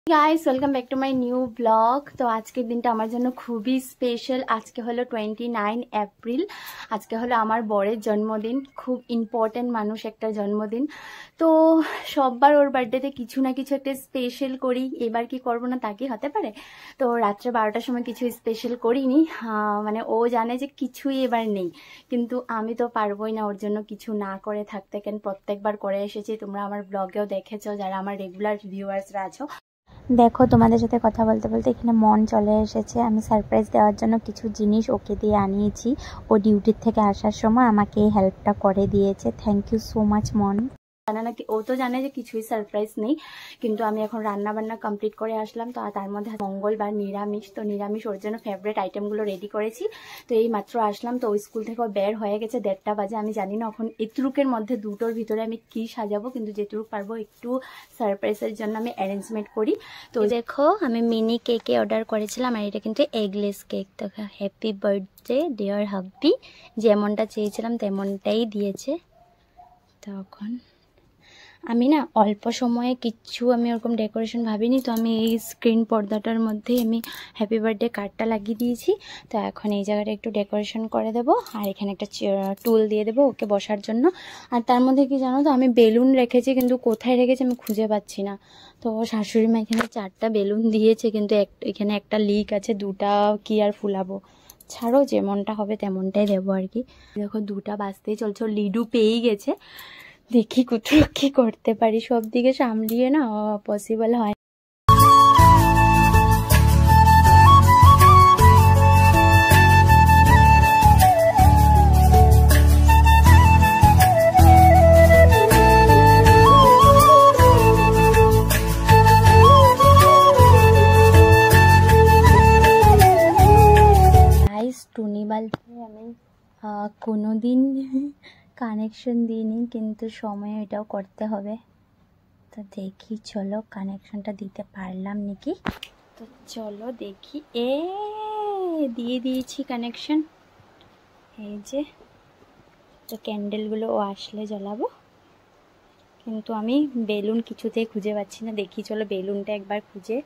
Guys welcome back to my new blog. তো আজকের দিনটা আমার জন্য খুবই স্পেশাল। আজকে হলো 29 এপ্রিল। আজকে হলো আমার বরের জন্মদিন, খুব ইম্পর্টেন্ট মানুষ একটা জন্মদিন। তো সববার ওর বার্থডেতে কিছু না কিছু একটা স্পেশাল করি, এবার কি করব না তা কি হতে পারে। তো রাত্রে 12টার সময় কিছু স্পেশাল করিনি, মানে ও জানে যে কিছুই এবার নেই, কিন্তু আমি তো পারবোই না ওর জন্য কিছু না করে থাকতে। কেন প্রত্যেকবার করে এসেছি, তোমরা আমার ব্লগেও দেখেছো যারা আমার রেগুলার ভিউয়ার্সরা আছো। দেখো তোমাদের সাথে কথা বলতে বলতে এখানে মন চলে এসেছে। আমি সারপ্রাইজ দেওয়ার জন্য কিছু জিনিস ওকে দিয়ে আনিয়েছি। ও ডিউটির থেকে আসার সময় আমাকে এই হেল্পটা করে দিয়েছে। থ্যাংক ইউ সো মাচ মন। জানে না কি, ও তো জানে যে কিছুই সারপ্রাইজ নেই, কিন্তু আমি এখন রান্না বান্না কমপ্লিট করে আসলাম। তো তার মধ্যে মঙ্গলবার নিরামিষ, তো নিরামিষ ওর জন্য ফেভারিট আইটেমগুলো রেডি করেছি। তো এই মাত্র আসলাম, তো ওই স্কুল থেকে বের হয়ে গেছে 1:30 বাজে। আমি জানি না এখন এতটুকের মধ্যে দুটোর ভিতরে আমি কি সাজাবো, কিন্তু যেটুকু পারবো একটু সারপ্রাইজের জন্য আমি অ্যারেঞ্জমেন্ট করি। তো দেখো আমি মিনি কেকে অর্ডার করেছিলাম, আর এটা কিন্তু এগলেস কেক। তো হ্যাপি বার্থডে ডিয়ার হাব্বি, যেমনটা চেয়েছিলাম তেমনটাই দিয়েছে। তখন আমি না অল্প সময়ে কিচ্ছু আমি ওরকম ডেকোরেশন ভাবিনি, তো আমি এই স্ক্রিন পর্দাটার মধ্যেই আমি হ্যাপি বার্থডে কার্ডটা লাগিয়ে দিয়েছি। তো এখন এই জায়গাটা একটু ডেকোরেশন করে দেবো, আর এখানে একটা টুল দিয়ে দেবো ওকে বসার জন্য। আর তার মধ্যে কি জানো তো, আমি বেলুন রেখেছি, কিন্তু কোথায় রেখেছি আমি খুঁজে পাচ্ছি না। তো শাশুড়ি মা এখানে 4টা বেলুন দিয়েছে, কিন্তু এখানে একটা লিক আছে, 2টা কি আর ফুলাবো, ছাড়ো যেমনটা হবে তেমনটাই দেবো আর কি। দেখো 2টা বাজতেই চলছে, লিডু পেয়েই গেছে। দেখি কোথাও কি করতে পারি, সব দিকে সামলিয়ে না পসিবল হয়। টুনি বাল্বে আমি কোনোদিন কানেকশন দিইনি, কিন্তু সময় এটাও করতে হবে। তো দেখি চলো কানেকশনটা দিতে পারলাম নাকি। তো চলো দেখি, দিয়ে দিয়েছি কানেকশন, এই যে। তো ক্যান্ডেলগুলো ও আসলে জ্বালাবো, কিন্তু আমি বেলুন কিছুতেই খুঁজে পাচ্ছি না। দেখি চলো বেলুনটা একবার খুঁজে,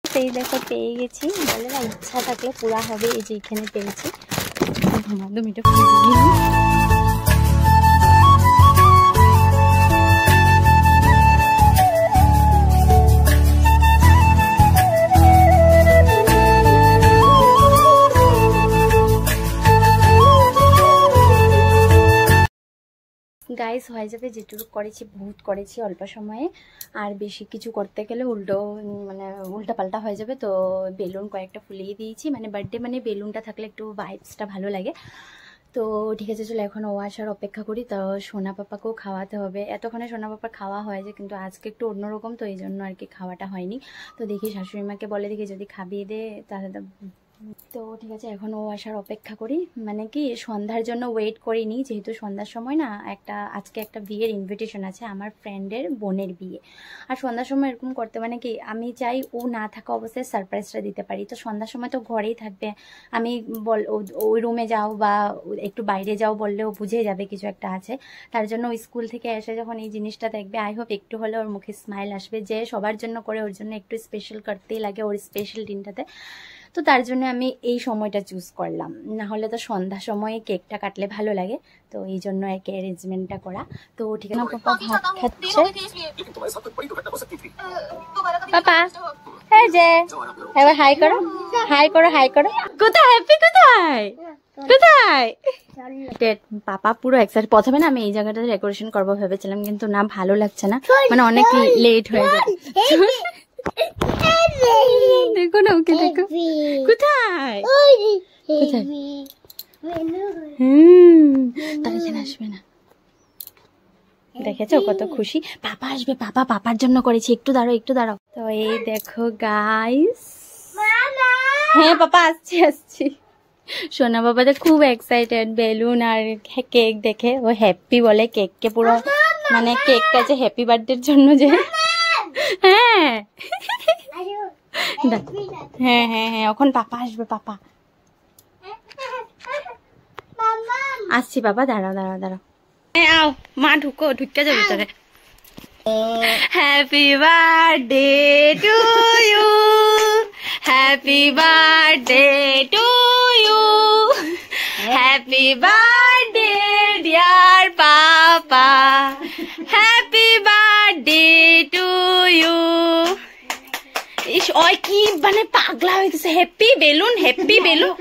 সেই দেখো পেয়ে গেছি। বলে না ইচ্ছা থাকলে পুরা হবে, এই যে এখানে পেয়েছি। ধুমাধুমিটা ফুল গাইস হয়ে যাবে। যেটুকু করেছি বহুত করেছি অল্প সময়ে, আর বেশি কিছু করতে গেলে উল্টা পাল্টা হয়ে যাবে। তো বেলুন কয়েকটা ফুলিয়ে দিয়েছি, মানে বার্থডে মানে বেলুনটা থাকলে একটু ভাইবসটা ভালো লাগে। তো ঠিক আছে চলো এখন ও আসার অপেক্ষা করি। তো সোনা পাপাকেও খাওয়াতে হবে, এতক্ষণে সোনা পাপার খাওয়া হয়ে যায়, কিন্তু আজকে একটু অন্যরকম, তো এই জন্য আর কি খাওয়াটা হয়নি। তো দেখি শাশুড়ি মাকে বলে দেখি যদি খাবিয়ে দে তাহলে। তো ঠিক আছে এখন ও আসার অপেক্ষা করি, মানে কি সন্ধ্যার জন্য ওয়েট করিনি, যেহেতু সন্ধ্যার সময় না আজকে একটা বিয়ের ইনভিটেশন আছে, আমার ফ্রেন্ডের বোনের বিয়ে। আর সন্ধ্যার সময় এরকম করতে মানে কি আমি চাই ও না থাকা অবস্থায় সারপ্রাইজটা দিতে পারি। তো সন্ধ্যার সময় তো ঘরেই থাকবে, আমি ওই রুমে যাও বা একটু বাইরে যাও বললে ও বুঝে যাবে কিছু একটা আছে। তার জন্য ওই স্কুল থেকে এসে যখন এই জিনিসটা দেখবে, আই হোপ একটু হলে ওর মুখে স্মাইল আসবে, যে সবার জন্য করে ওর জন্য একটু স্পেশাল করতেই লাগে ওর স্পেশাল দিনটাতে। তো তার জন্য আমি এই সময়টা চুজ করলাম, না হলে তো সন্ধ্যা সময়ে কেকটা কাটলে ভালো লাগে, তো এই জন্য আর কি অ্যারেঞ্জমেন্টটা করা। তো ঠিক আছে পাপা ভাত খাচ্ছে। পাপা এই যে এবার হাই করো, হাই করো, হাই করো। কোথায় হ্যাপি, কোথায় কোথায়? পাপা পুরো এক্সাইটেড। প্রথমে না আমি এই জায়গাটা ডেকোরেশন করবো ভেবেছিলাম, কিন্তু না ভালো লাগছে না, মানে অনেক লেট হয়ে যাবে। দেখো না ওকে, দেখো কোথায় কোথায়। তার এখানে আসবে না, দেখেছো কত খুশি। পাপা আসবে, পাপার জন্য করেছি, একটু দাঁড়াও একটু দাঁড়াও। তো এই দেখো গাইস, হ্যাঁ পাপা আসছি। সোনা বাবাটা খুব এক্সাইটেড বেলুন আর কেক দেখে, ও হ্যাপি বলে কেককে পুরো, মানে কেকটা যে হ্যাপি বার্থডের জন্য যে। হ্যাঁ হ্যাঁ হ্যাঁ হ্যাঁ এখন পাপা আসবে, পাপা আসছি। বাবা দাঁড়াও দাঁড়াও দাঁড়াও, আও মা ঢুকে যাবে ভিতরে। Happy birthday to happy birthday to you, happy birthday dear papa, happy birthday to you. ইস ওই কি মানে পাগলা হয়ে গেছে, হ্যাপি বেলুন হ্যাপি বেলুন।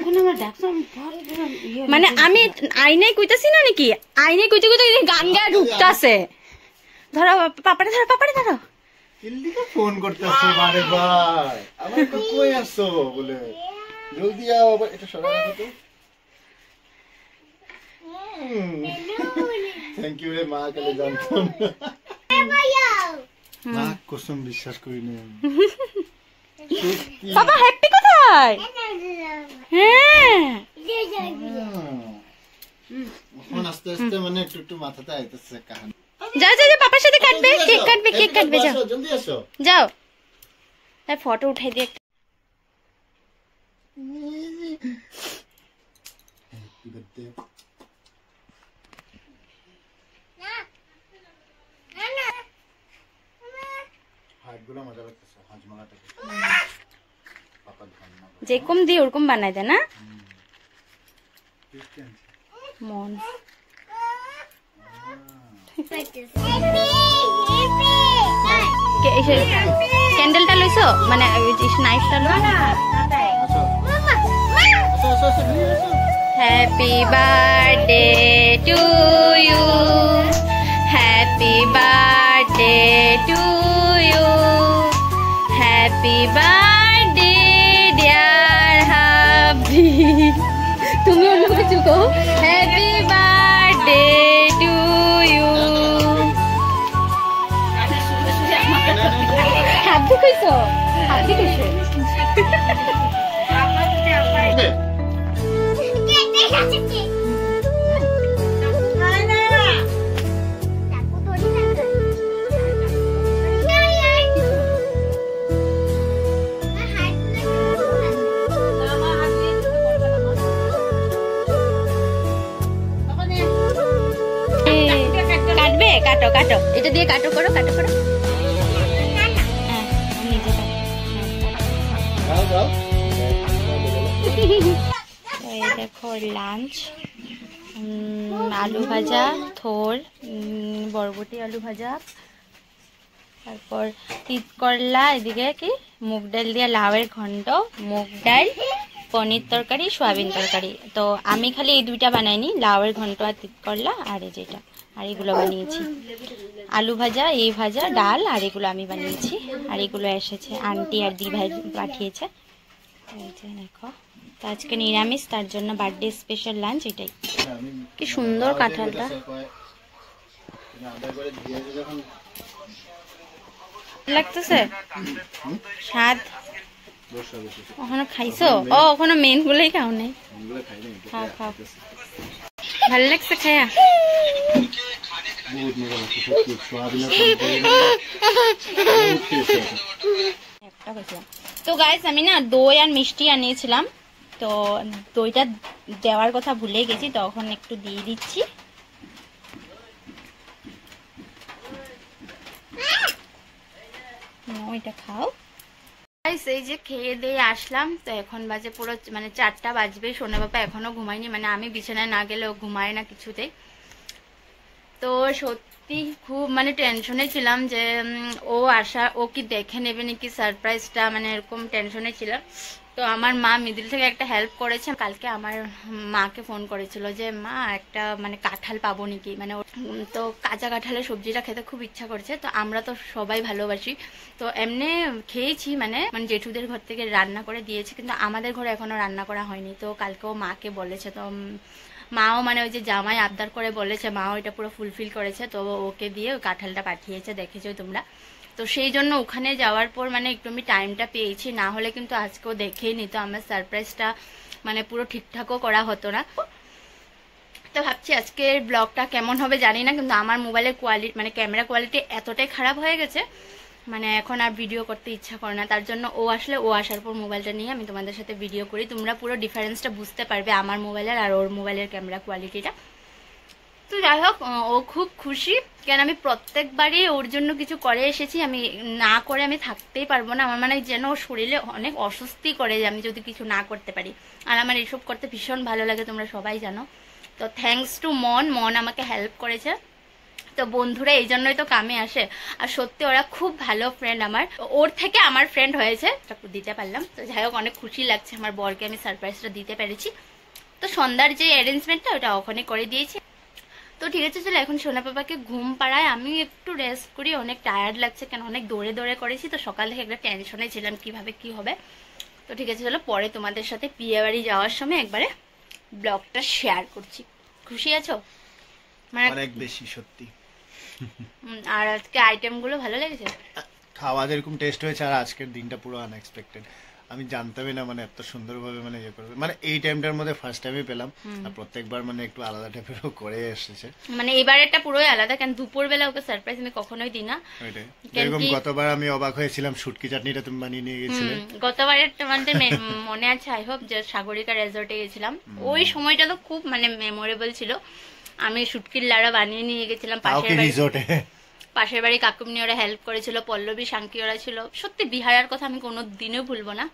মানে আমি আইনাই কইতাছি না নাকি, আইনাই কইতে কইতে গান গায়ে ঢুকতাছে। ধরো পাপাটা ধরো, পাপাটা ধরো। কিল্লিকে ফোন করতেছো বারে বার, আবার কই আছো বলে জলদি আও, এটা সরা রাখো তো। থ্যাংক ইউ রে মা, কালে জানতাম মা, কসম বিশ্বাস করি না বাবা। হ্যাপি কোথায়? হ্যাঁ এখন আস্তে আস্তে মানে একটু একটু মাথাতে আইতেছে কাহিনী। যাও যাও যাও, পাপার সাথে কাটবে, কেক কাটবে, কেক কাটবে, যাও জলদি আসো যাও। তার ফটো উঠাই দিয়ে একটা। Happy birthday. হাতগুলো মজা লাগতেছে, হাজমালাটা পাপা ধন্যবাদ। যেরকম দিয়ে ওরকম বানাই দেয় না মন। ক্যান্ডেলটা লইছো, মানে নাইফটা লো। Happy birthday to you, happy birthday to you, happy birthday dear hubby. তুমি অন্য কিছু কো। Happy birthday to you. Hubby কইছো, হাবি কইছো। কাটবে, কাটো কাটো, এটা দিয়ে কাটো, করো কাটো করো। দেখো লাঞ্চ, আলু ভাজা, থোর, বরবটি আলু ভাজা, তারপর তিত করলা, এদিকে কি মুগ ডাল দিয়ে লাউয়ের ঘন্ট, মুগ ডাল, পনির তরকারি, সয়াবিন তরকারি। তো আমি খালি এই দুইটা বানাইনি, লাউয়ের ঘন্ট আর তিত করলা, আর এই যেটা, আর এগুলো বানিয়েছি। আলু ভাজা, এই ভাজা, ডাল, আর এগুলো আমি বানিয়েছি। আর এগুলো এসেছে আন্টি আর দি ভাই পাঠিয়েছে। এই যে দেখো, তো আজকে নিরামিষ, তার জন্য বার্থডে স্পেশাল লাঞ্চ এটাই। কি সুন্দর কাঁঠালটা লাগতেছে, স্বাদ। ওখানে খাইছো? ও ওখানে মেন গুলোই খাও নাই। খাও খাও, ভালো লাগছে খায়া। তো গাইস আমি না দই আর মিষ্টি আনিয়েছিলাম, তো দইটা দেওয়ার কথা ভুলে গেছি, তখন একটু দিয়ে দিচ্ছি। ওইটা খাও। এই যে খেয়ে দিয়ে আসলাম, তো এখন বাজে পুরো মানে 4টা বাজবে। সোনা বাবা এখনো ঘুমায়নি, মানে আমি বিছানায় না গেলে ও ঘুমায় না কিছুতেই। তো সত্যি খুব মানে টেনশনে ছিলাম যে ও কি দেখে নেবে নাকি সারপ্রাইজটা, মানে এরকম টেনশনে ছিলাম। তো আমার মা মিডিল থেকে একটা হেল্প করেছে। কালকে আমার মাকে ফোন করেছিল যে মা একটা মানে কাঁঠাল পাবো নাকি, মানে তো কাঁচা কাঁঠালের সবজিটা খেতে খুব ইচ্ছা করছে। তো আমরা তো সবাই ভালোবাসি, তো এমনি খেয়েছি, মানে জেঠুদের ঘর থেকে রান্না করে দিয়েছে, কিন্তু আমাদের ঘরে এখনো রান্না করা হয়নি। তো কালকেও মাকে বলেছে, তো মাও মানে ওই যে জামাই আবদার করে বলেছে, মাও এটা পুরো ফুলফিল করেছে। তো ওকে দিয়ে ওই কাঁঠালটা পাঠিয়েছে, দেখেছো তোমরা। তো সেই জন্য ওখানে যাওয়ার পর মানে একটু আমি টাইমটা পেয়েছি, না হলে কিন্তু আজকেও দেখেই নিত, আমার সারপ্রাইজটা মানে পুরো ঠিকঠাকও করা হতো না। তো ভাবছি আজকের ব্লগটা কেমন হবে জানি না, কিন্তু আমার মোবাইলের কোয়ালিটি মানে ক্যামেরা কোয়ালিটি এতটাই খারাপ হয়ে গেছে, মানে এখন আর ভিডিও করতে ইচ্ছা করে না। তার জন্য ও আসার পর মোবাইলটা নিয়ে আমি তোমাদের সাথে ভিডিও করি, তোমরা পুরো ডিফারেন্সটা বুঝতে পারবে আমার মোবাইলের আর ওর মোবাইলের ক্যামেরা কোয়ালিটিটা। তো যাই হোক, ও খুব খুশি, কেন আমি প্রত্যেকবারই ওর জন্য কিছু করে এসেছি, আমি না করে আমি থাকতেই পারবো না। আমার মানে যেন ওর শরীরে অনেক অস্বস্তি করে যে আমি যদি কিছু না করতে পারি, আর আমার এইসব করতে ভীষণ ভালো লাগে, তোমরা সবাই জানো। তো থ্যাঙ্কস টু মন আমাকে হেল্প করেছে। তো বন্ধুরা এই জন্যই তো কামে আসে, আর সত্যি ওরা খুব ভালো ফ্রেন্ড আমার, ওর থেকে আমার ফ্রেন্ড হয়েছে, দিতে পারলাম। তো যাই হোক, অনেক খুশি লাগছে, আমার বরকে আমি সারপ্রাইজটা দিতে পেরেছি। তো সন্ধ্যার যে অ্যারেঞ্জমেন্টটা ওটা ওখানে করে দিয়েছি। তো ঠিক আছে, চলো এখন সোনা পাপাকে ঘুম পাড়ায়, আমি একটু রেস্ট করি, অনেক টায়ার্ড লাগছে, কেন অনেক দৌড়ে দৌড়ে করেছি, তো সকাল থেকে একটা টেনশনে ছিলাম কিভাবে কি হবে। তো ঠিক আছে, চলো পরে তোমাদের সাথে বিয়ে বাড়ি যাওয়ার সময় একবারে ব্লগটা শেয়ার করছি। খুশি আছো? মানে অনেক বেশি সত্যি। আর আজকে আইটেমগুলো ভালো লেগেছে, খাওয়া যেরকম টেস্ট হয়েছে, আর আজকের দিনটা পুরো আনএক্সপেক্টেড। আমি জানতামই না মানে এত সুন্দরভাবে মানে ইয়ে করবে, মানে এই টাইমটার মধ্যে ফার্স্ট টাইমই পেলাম। আর প্রত্যেকবার মানে একটু আলাদা টাইপেরও করে এসেছে, মানে এবারেরটা পুরোই আলাদা, কারণ দুপুরবেলা ওকে সারপ্রাইজ আমি কখনোই দিই না। এরকম গতবার আমি অবাক হয়েছিলাম, শুটকি চাটনিটা তুমি বানিয়ে নিয়ে গেছিলে। গতবারের তোমাদের মনে আছে আই হোপ, যে সাগরিকা রেজর্টে গেছিলাম, ওই সময়টা তো খুব মানে মেমোরেবল ছিল। আমি শুটকির লাড়া বানিয়ে নিয়ে গেছিলাম পাশের বাড়ি কাকুমনি, ওরা হেল্প করেছিল, পল্লবী শাঙ্কি ওরা ছিল। সত্যি বিহারের কথা আমি কোনো দিনও ভুলবো না।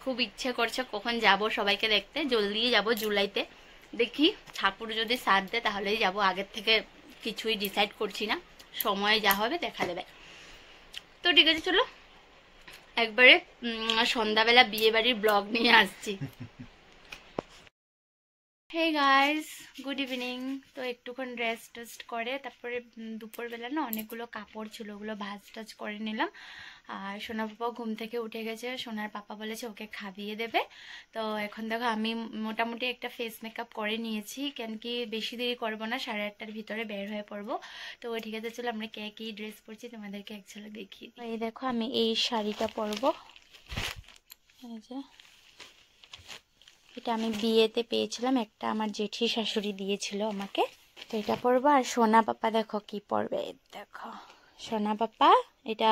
খুব ইচ্ছে করছে কখন যাব সবাইকে দেখতে, জলদি যাব জুলাইতে, দেখি ঠাকুর যদি সাথ দেয় তাহলেই যাব, আগের থেকে কিছুই ডিসাইড করছি না, সময় যা হবে দেখা দেবে। তো ঠিক আছে, চলো একবারে সন্ধ্যাবেলা বিয়ে বাড়ির ব্লগ নিয়ে আসছি। Hey guys, good evening. তো একটুক্ষণ রেস্ট টেস্ট করে তারপরে দুপুরবেলা না অনেকগুলো কাপড় ছিল, ওগুলো ভাজ টাজ করে নিলাম। আর সোনার পাপা ঘুম থেকে উঠে গেছে, সোনার পাপা বলেছে ওকে খাইয়ে দেবে। তো এখন দেখো আমি মোটামুটি একটা ফেস মেকআপ করে নিয়েছি, কেন কি বেশি দেরি করবো না, 8:30টার ভিতরে বের হয়ে পড়বো। তো ঠিক আছে, চলো আমরা কে কি ড্রেস পরছি তোমাদেরকে এক ঝলক দেখিয়ে দিই। এই দেখো আমি এই শাড়িটা পরবো, এই যে এটা আমি বিয়েতে পেয়েছিলাম, একটা আমার জেঠি শাশুড়ি দিয়েছিল আমাকে। তো এটা পরবো। আর সোনা পাপা দেখো কি পরবে, দেখো সোনা পাপা, এটা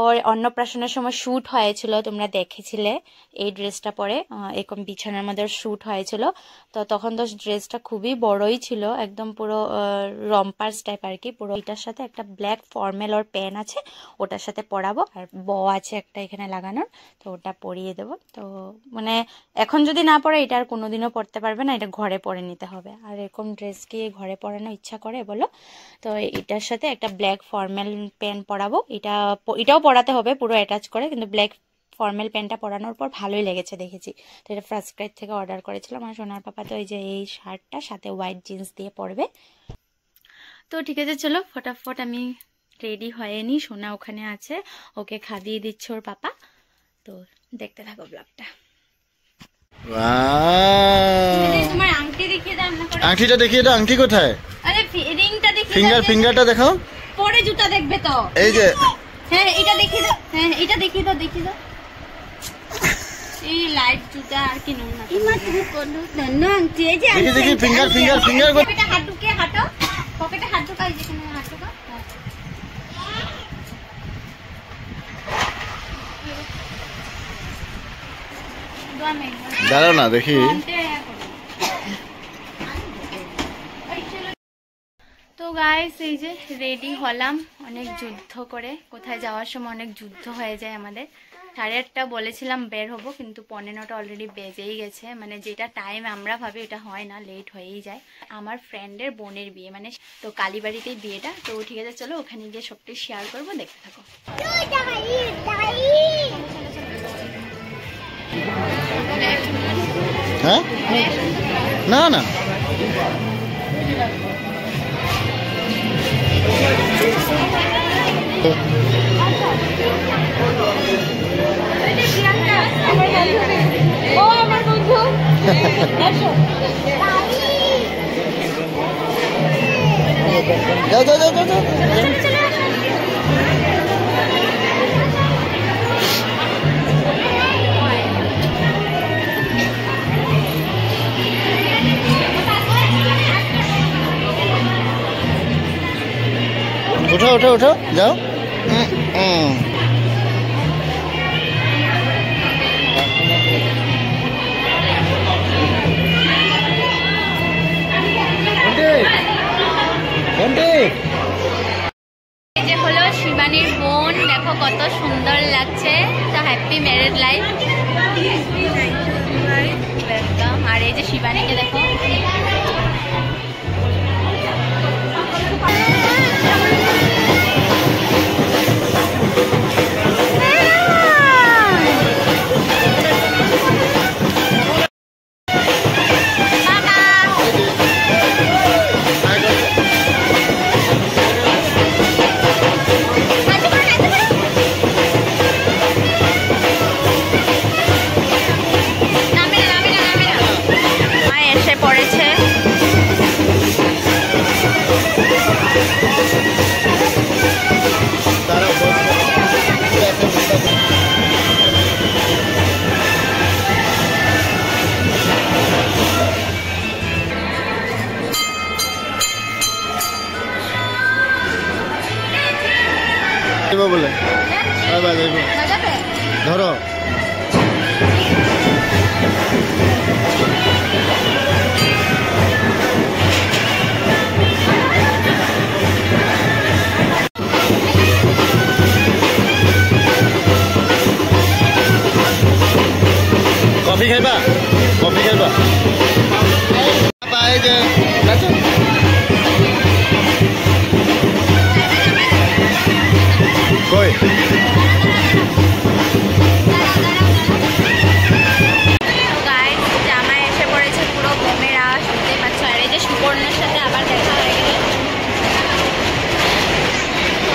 ওর অন্নপ্রাশনের সময় শ্যুট হয়েছিল, তোমরা দেখেছিলে এই ড্রেসটা পরে, এরকম বিছানার মধ্যে শ্যুট হয়েছিল। তো তখন তো ড্রেসটা খুবই বড়ই ছিল, একদম পুরো রম্পার্স টাইপ আর কি পুরো। এটার সাথে একটা ব্ল্যাক ফর্মাল ওর প্যান আছে, ওটার সাথে পরাবো, আর ব আছে একটা এখানে লাগানোর, তো ওটা পরিয়ে দেবো। তো মানে এখন যদি না পরে এটা আর কোনোদিনও পরতে পারবে না, এটা ঘরে পরে নিতে হবে। আর এরকম ড্রেস কি ঘরে পরানো ইচ্ছা করে বলো? তো এটার সাথে একটা ব্ল্যাক ফর্মাল প্যান্ট পরাবো, এটাও পরাতে হবে পুরো অ্যাটাচ করে, কিন্তু ব্ল্যাক ফর্মাল প্যান্টটা পরানোর পর ভালোই লেগেছে দেখেছি। তো এটা ফার্স্ট ক্রাইড থেকে অর্ডার করেছিলাম। আর সোনার পাপা তো এই যে এই শার্টটা সাথে হোয়াইট জিন্স দিয়ে পরবে। তো ঠিক আছে, চলো ফটাফট আমি রেডি হয়ে নি, সোনা ওখানে আছে, ওকে খাইয়ে দিচ্ছে ওর পাপা। তো দেখতে থাকো ব্লগটা। তোমার আংটি দেখিয়ে দাও না, আংটিটা দেখিয়ে দাও। আংটি কোথায়? আরে রিংটা দেখিয়ে দাও, ফিঙ্গারটা দেখাও। পরে জুতা দেখবে তো, এই যে হ্যাঁ এটা দেখিয়ে দাও, হ্যাঁ এটা দেখিয়ে দাও, দেখিয়ে দাও। এই লাইট জুতা আর কি নন না, ইমা তুমি কোন ধন্য আংটি, এই যে দেখি ফিঙ্গার পকেটে হাত ঢুকিয়ে হাঁটো, পকেটে হাত ঢুকাই, যেখানে হাত ঢুকা। দাঁড়াও না দেখি। তো গাইস এই যে রেডি হলাম, অনেক যুদ্ধ করে, কোথায় যাওয়ার সময় অনেক যুদ্ধ হয়ে যায় আমাদের। 8:30 বলেছিলাম বের হব, কিন্তু 15টা অলরেডি বেজেই গেছে, মানে যেটা টাইম আমরা ভাবি এটা হয় না, লেট হয়েই যায়। আমার ফ্রেন্ডের বোনের বিয়ে, মানে তো কালীবাড়িতেই বিয়েটা। তো ঠিক আছে, চলো ওখানে গিয়ে সবটাই শেয়ার করবো, দেখতে থাকো। হ্যাঁ না না ও আমার বন্ধু, যাও যাও যাও যাও। উঠো উঠো উঠো, যাও। Happy married life. ওয়েলকাম। আর এই যে শিবানীকে দেখো, বলে ধরো কফি খাইবা, কফি খাইবা এই যে কই জামাই এসে পড়েছে পুরো বোমের আওয়াজ শুনতে পাচ্ছ। আর এই যে সুবর্ণের সাথে আবার দেখা হয়ে গেল।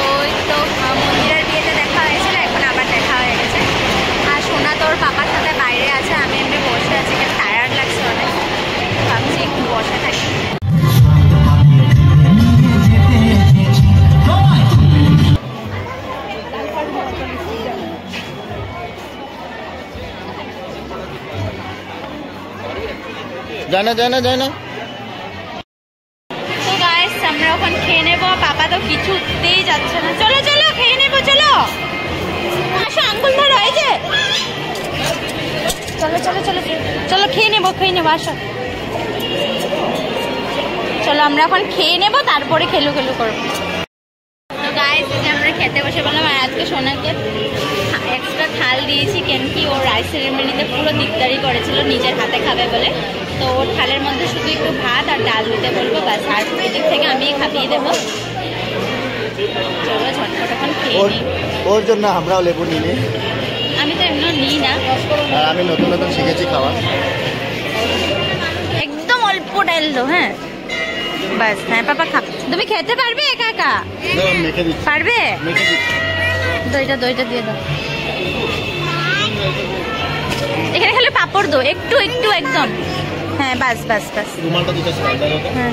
ওই তো মন্দিরের বিয়েতে দেখা হয়েছিল, এখন আবার দেখা হয়ে গেছে। আর সোনা তোর পাপার সাথে বাইরে আছে, আমি এমনি বসে আছি, টায়ার্ড লাগছে অনেক, ভাবছি একটু বসে থাকি। যায় না তো গাইস আমরা ওখানে খেয়ে নেবো, পাপা তো কিছুতেই যাচ্ছে না। চলো চলো খেয়ে নেবো, চলো আসো, আঙ্গুল ধরো, এই যে চলো চলো চলো চলো খেয়ে নেবো আসো। চলো আমরা এখন খেয়ে নেবো, তারপরে খেলু করবো। তো গাইস আমরা খেতে বসে বললাম। আর আজকে সোনাকে এক্সট্রা থাল দিয়েছি, কেন কি ওর রাইস সেরেমনিতে পুরো দিকদারি করেছিল নিজের হাতে খাবে বলে। তো ওর থালের মধ্যে শুধু একটু ভাত আর ডাল দিতে বলবো, ব্যাস। আর এদিক থেকে আমি খাইয়ে দেবো। চলো ঝটপট এখন খেয়ে নিই। ওর জন্য আমরাও লেবু নিই। আমি তো এমনি নিই না, আর আমি নতুন শিখেছি খাওয়া। একদম অল্প ডাল দো, হ্যাঁ বাস। হ্যাঁ পাপা খা, তুমি খেতে পারবে একা একা? পারবে? দইটা দিয়ে দাও। এখানে খালি পাপড় দো, একটু একদম। হ্যাঁ বাস হ্যাঁ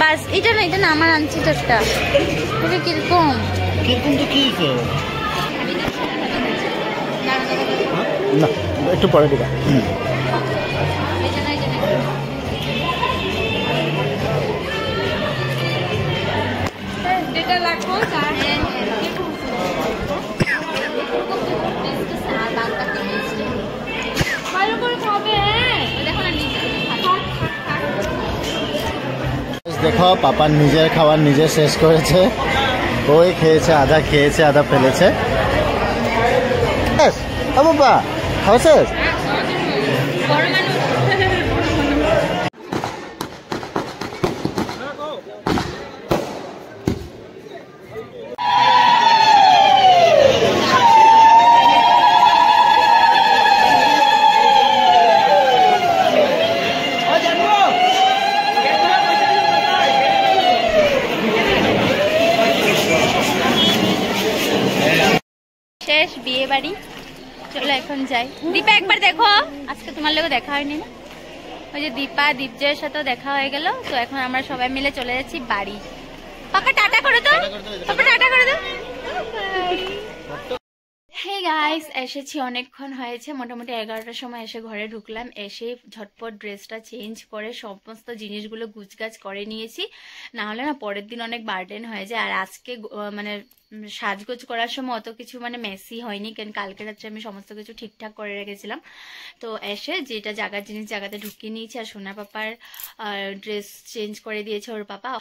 বাস। এটা না আমার আনছি তো একটা। কিরকম তো কি না, একটু পরে দিবা। দেখো পাপা নিজের খাবার নিজে শেষ করেছে। ওই খেয়েছে, আধা ফেলেছে। বাবা খাওয়া শেষ? শেষ বিয়ে বাড়ি, চলো এখন যাই। দীপা একবার দেখো, আজকে তোমার লোক দেখা হয়নি না? ওই যে দীপা দীপজয়ের সাথেও দেখা হয়ে গেল। তো এখন আমরা সবাই মিলে চলে যাচ্ছি বাড়ি। পাপা টাটা করে দাও, পাপা টাটা করে দাও। হে গাইস, এসেছি, অনেকক্ষণ হয়েছে, মোটামুটি 11টার সময় এসে ঘরে ঢুকলাম। এসে ঝটপট ড্রেসটা চেঞ্জ করে সমস্ত জিনিসগুলো গুছগাছ করে নিয়েছি, না হলে না পরের দিন অনেক বার্ডেন হয়ে যায়। আর আজকে মানে সাজগোজ করার সময় অত কিছু মানে মেসি হয়নি, কারণ কালকে রাত্রে আমি সমস্ত কিছু ঠিকঠাক করে রেখেছিলাম। তো এসে যেটা জায়গার জিনিস জায়গাতে ঢুকিয়ে নিয়েছি, আর সোনা পাপার ড্রেস চেঞ্জ করে দিয়েছে ওর পাপা,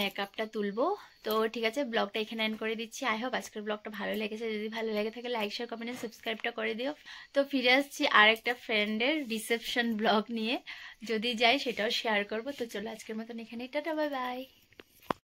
মেকআপটা তুলবো। তো ঠিক আছে, ব্লগটা এখানে এন্ড করে দিচ্ছি। আই হোপ আজকের ব্লগটা ভালো লেগেছে, যদি ভালো লেগে থাকে লাইক শেয়ার কমেন্ট সাবস্ক্রাইবটা করে দিও। তো ফিরে আসছি আর একটা ফ্রেন্ডের রিসেপশন ব্লগ নিয়ে, যদি যাই সেটাও শেয়ার করবো। তো চলো আজকের মতন এখানেই, টাটা বাই বাই।